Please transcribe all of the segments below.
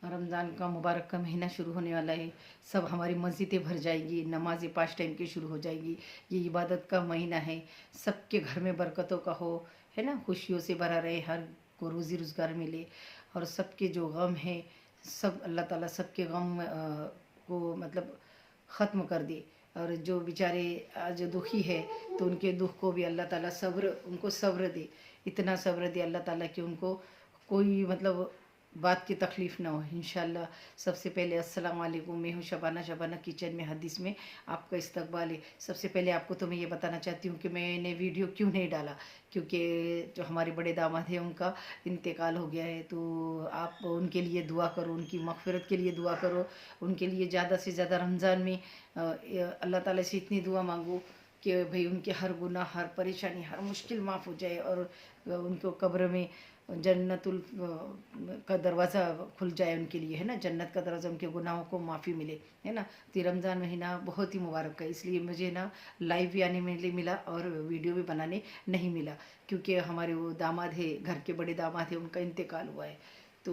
रमज़ान का मुबारक का महीना शुरू होने वाला है। सब हमारी मस्जिदें भर जाएगी, नमाज़ें 5 टाइम की शुरू हो जाएगी। ये इबादत का महीना है। सबके घर में बरकतों का हो, है ना, खुशियों से भरा रहे, हर को रोज़ी रोज़गार मिले और सबके जो गम है सब अल्लाह ताला सबके गम को मतलब ख़त्म कर दे। और जो बेचारे आज दुखी है तो उनके दुख को भी अल्लाह ताला उनको सब्र दे। इतना सब्र दे अल्लाह ताला कि उनको कोई मतलब बात की तकलीफ़ ना हो इंशाल्लाह। सबसे पहले अस्सलाम वालेकुम, मैं हूँ शबाना। शबाना किचन में हदीस में आपका इस्तकबाल है। सबसे पहले आपको तो मैं ये बताना चाहती हूँ कि मैंने वीडियो क्यों नहीं डाला, क्योंकि जो हमारे बड़े दामाद हैं उनका इंतकाल हो गया है। तो आप उनके लिए दुआ करो, उनकी मग़फ़िरत के लिए दुआ करो, उनके लिए ज़्यादा से ज़्यादा रमज़ान में अल्लाह ताला से इतनी दुआ मांगो कि भाई उनके हर गुनाह, हर परेशानी, हर मुश्किल माफ़ हो जाए और उनको कब्र में जन्नतुल का दरवाज़ा खुल जाए उनके लिए, है ना, जन्नत का दरवाज़ा, उनके गुनाहों को माफ़ी मिले, है ना। तो ये रमज़ान महीना बहुत ही मुबारक है, इसलिए मुझे ना लाइव भी आने में मिला और वीडियो भी बनाने नहीं मिला, क्योंकि हमारे वो दामाद है, घर के बड़े दामाद है, उनका इंतकाल हुआ है। तो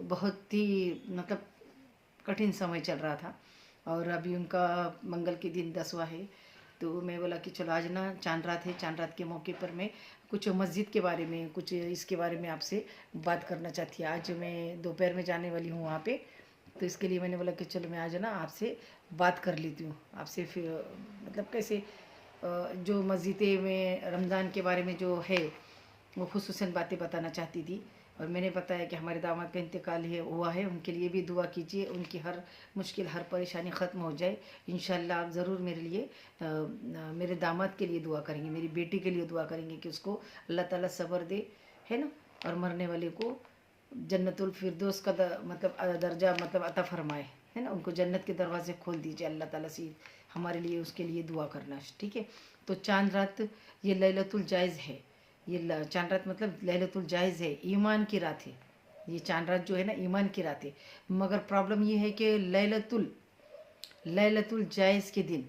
बहुत ही मतलब कठिन समय चल रहा था और अभी उनका मंगल के दिन 10वां है। तो मैं बोला कि चलो आज ना चांद रात है, चांद रात के मौके पर मैं कुछ मस्जिद के बारे में, कुछ इसके बारे में आपसे बात करना चाहती है। आज मैं दोपहर में जाने वाली हूँ वहाँ पे, तो इसके लिए मैंने बोला कि चलो मैं आज ना आपसे बात कर लेती हूँ आपसे। फिर मतलब कैसे जो मस्जिदें में रमज़ान के बारे में जो है वो खुसूसन बातें बताना चाहती थी। और मैंने बताया कि हमारे दामाद का इंतकाल हुआ है, उनके लिए भी दुआ कीजिए, उनकी हर मुश्किल, हर परेशानी ख़त्म हो जाए इंशाल्लाह। आप ज़रूर मेरे लिए मेरे दामाद के लिए दुआ करेंगे, मेरी बेटी के लिए दुआ करेंगे कि उसको अल्लाह ताला सब्र दे, है ना, और मरने वाले को जन्नतुल फिरदौस का मतलब दर्जा मतलब अता फरमाए, है ना, उनको जन्नत के दरवाजे खोल दीजिए अल्लाह ताला से। हमारे लिए उसके लिए दुआ करना, ठीक है। तो चांद रात ये लैलतुल जायज़ है, ये चांद रात मतलब लैलतुल जायज़ है, ईमान की रात है। ये चांद रात जो है ना ईमान की रात है। मगर प्रॉब्लम ये है कि लैलतुल जायज़ के दिन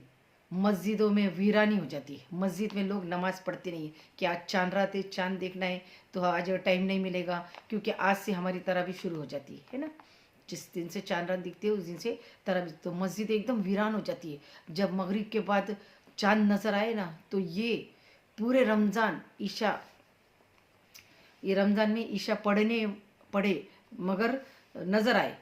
मस्जिदों में वीरानी हो जाती है, मस्जिद में लोग नमाज़ पढ़ते नहीं है कि आज चांद रात है, चांद देखना है तो आज टाइम नहीं मिलेगा, क्योंकि आज से हमारी तरावी शुरू हो जाती है ना। जिस दिन से चांद रात दिखती है उस दिन से तरावी, तो मस्जिद एकदम वीरान हो जाती है। जब मगरिब के बाद चांद नज़र आए ना तो ये पूरे रमज़ान ईशा, ये रमज़ान में ईशा पढ़े मगर नज़र आए,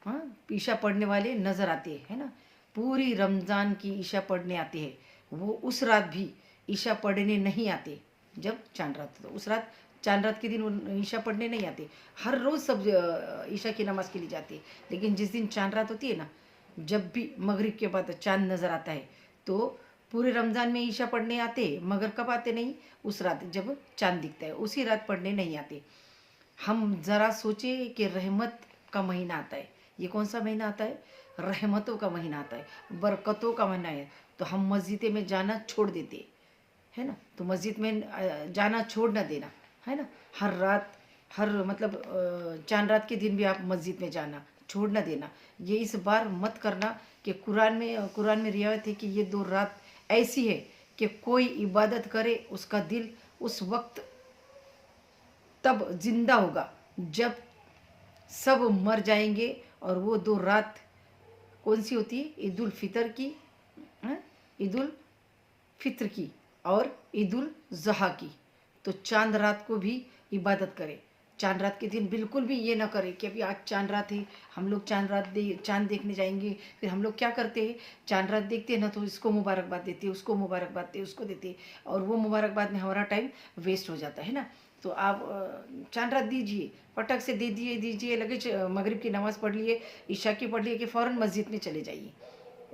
हाँ, ईशा पढ़ने वाले नज़र आते हैं, है ना। पूरी रमज़ान की ईशा पढ़ने आते हैं, वो उस रात भी ईशा पढ़ने नहीं आते। जब चांद रात तो उस रात, चांद रात के दिन वो ईशा पढ़ने नहीं आते। हर रोज़ सब ईशा की नमाज़ के लिए जाते हैं, लेकिन जिस दिन चांद रात होती है ना, जब भी मगरिब के बाद चांद नज़र आता है तो पूरे रमज़ान में ईशा पढ़ने आते, मगर कब आते नहीं, उस रात जब चांद दिखता है उसी रात पढ़ने नहीं आते। हम ज़रा सोचे कि रहमत का महीना आता है, ये कौन सा महीना आता है, रहमतों का महीना आता है, बरकतों का महीना है, तो हम मस्जिद में जाना छोड़ देते, है ना। तो मस्जिद में जाना छोड़ ना देना, है ना। हर रात, हर मतलब चांद रात के दिन भी आप मस्जिद में जाना छोड़ ना देना। ये इस बार मत करना कि कुरान में रिवायत है कि ये 2 रात ऐसी है कि कोई इबादत करे उसका दिल उस वक्त तब जिंदा होगा जब सब मर जाएंगे। और वो 2 रात कौन सी होती है, ईद उल फितर की, ईद उल फित्र की और ईद उल ज़ुहा की। तो चांद रात को भी इबादत करें। चांद रात के दिन बिल्कुल भी ये ना करें कि अभी आज चांद रात है, हम लोग चांद देखने जाएंगे। फिर हम लोग क्या करते हैं, चांद रात देखते हैं ना तो इसको मुबारकबाद देते, उसको मुबारकबाद देते, उसको देते, और वो मुबारकबाद में हमारा टाइम वेस्ट हो जाता है ना। तो आप चांद रात दीजिए, पटक से दे दीजिए, लगे मगरिब की नमाज़ पढ़ लिए, ईशा की पढ़ लिए कि फ़ौरन मस्जिद में चले जाइए।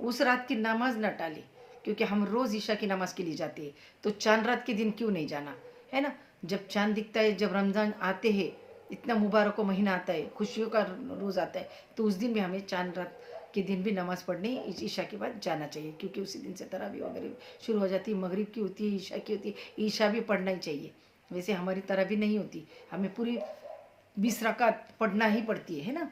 उस रात की नमाज न टालें, क्योंकि हम रोज़ ईशा की नमाज़ के लिए जाते हैं, तो चांद रात के दिन क्यों नहीं जाना, है ना। जब चांद दिखता है, जब रमज़ान आते हैं, इतना मुबारक महीना आता है, खुशियों का रोज़ आता है, तो उस दिन भी हमें चांद रात के दिन भी नमाज़ पढ़ने ईशा के बाद जाना चाहिए, क्योंकि उसी दिन से तरावी वगैरह शुरू हो जाती है। मगरिब की होती है, ईशा की होती है, ईशा भी पढ़ना ही चाहिए। वैसे हमारी तरावी नहीं होती, हमें पूरी 20 रकात पढ़ना ही पड़ती है ना।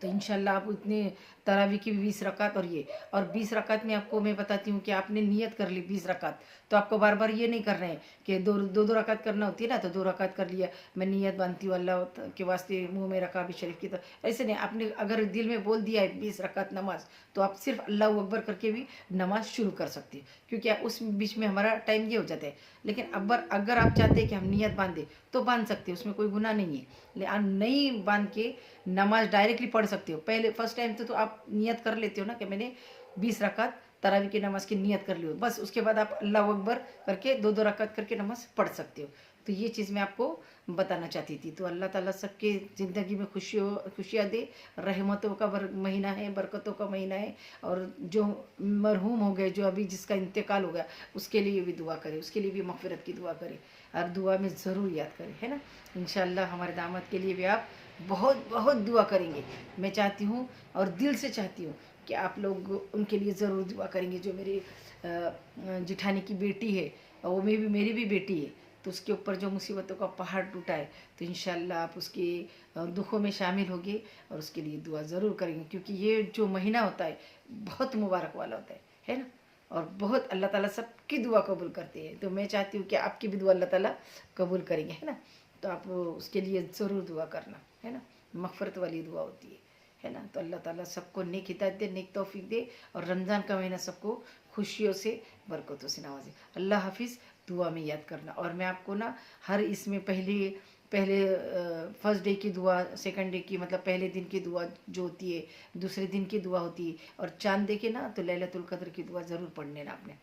तो इंशाल्लाह आप उतने तरावी की 20 रकात और 20 रकात में आपको मैं बताती हूँ कि आपने नियत कर ली 20 रकात, तो आपको बार बार ये नहीं करना है कि दो रकात करना होती है ना, तो 2 रकात कर लिया, मैं नियत बांधती हूँ अल्लाह के वास्ते, मुंह में रखा भी शरीफ की, तो ऐसे नहीं। आपने अगर दिल में बोल दिया है 20 रकात नमाज, तो आप सिर्फ अल्लाह अकबर करके भी नमाज शुरू कर सकती है, क्योंकि उस बीच में हमारा टाइम ये हो जाता है। लेकिन अगर आप चाहते हैं कि हम नियत बांधे तो बांध सकते हैं, उसमें कोई गुनाह नहीं है। लेकिन आप नहीं बांध के नमाज डायरेक्टली पढ़ सकते हो। पहले फर्स्ट टाइम तो आप नियत कर लेते हो ना कि मैंने 20 रकात तरावी की नमाज की नियत कर ली हो, बस उसके बाद आप अल्लाह अकबर करके 2 रकात करके नमाज पढ़ सकते हो। तो ये चीज़ मैं आपको बताना चाहती थी। तो अल्लाह ताला सबके ज़िंदगी में खुशियाँ दे। रहमतों का महीना है, बरकतों का महीना है। और जो मरहूम हो गए, जो अभी जिसका इंतकाल हो गया, उसके लिए भी दुआ करें, उसके लिए भी मग़फ़िरत की दुआ करें, और दुआ में ज़रूर याद करें, है ना। इंशाअल्लाह हमारे दामाद के लिए भी आप बहुत बहुत दुआ करेंगे। मैं चाहती हूँ और दिल से चाहती हूँ कि आप लोग उनके लिए ज़रूर दुआ करेंगे। जो मेरी जिठानी की बेटी है, वो मेरी भी बेटी है, तो उसके ऊपर जो मुसीबतों का पहाड़ टूटा है, तो इंशाअल्लाह आप उसके दुखों में शामिल होंगे और उसके लिए दुआ ज़रूर करेंगे, क्योंकि ये जो महीना होता है बहुत मुबारक वाला होता है ना। और बहुत अल्लाह ताला सबकी दुआ कबूल करते हैं। तो मैं चाहती हूँ कि आपकी भी दुआ अल्लाह ताला कबूल करेंगे, है ना। तो आप उसके लिए ज़रूर दुआ करना, है ना। मग़फ़िरत वाली दुआ होती है ना। तो अल्लाह ताला सबको नेक हिदायत दे, नेक तौफीक दे, और रमज़ान का महीना सबको खुशियों से, बरकतों से नवाजे। अल्लाह हाफिज़। दुआ में याद करना। और मैं आपको ना हर इसमें पहले पहले फर्स्ट डे की दुआ, सेकंड डे की, मतलब पहले दिन की दुआ जो होती है, दूसरे दिन की दुआ होती है, और चाँद देखे ना तो लैलतुल कद्र की दुआ ज़रूर पढ़ने ना आपने।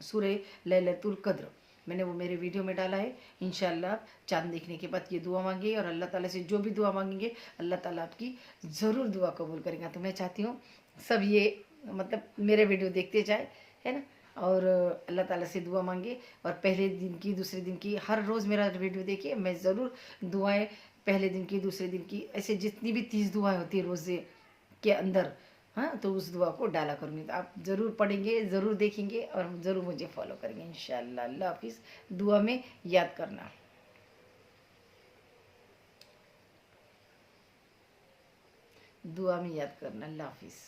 सूरह लैलतुल कद्र मैंने वो मेरे वीडियो में डाला है। इंशाअल्लाह चाँद देखने के बाद ये दुआ मांगिए, और अल्लाह ताला से जो भी दुआ मांगेंगे अल्लाह ताला आपकी ज़रूर दुआ कबूल करेगा। तो मैं चाहती हूँ सब ये मतलब मेरे वीडियो देखते जाए, है ना। और अल्लाह ताला से दुआ मांगे, और पहले दिन की, दूसरे दिन की, हर रोज़ मेरा वीडियो देखिए। मैं ज़रूर दुआएं पहले दिन की, दूसरे दिन की, ऐसे जितनी भी 30 दुआएं होती है रोज़े के अंदर, हाँ, तो उस दुआ को डाला करूँगी। तो आप ज़रूर पढ़ेंगे, ज़रूर देखेंगे, और ज़रूर मुझे फॉलो करेंगे इंशाअल्लाह। अल्लाह हाफिज़। दुआ में याद करना, दुआ में याद करना। अल्लाह हाफिज़।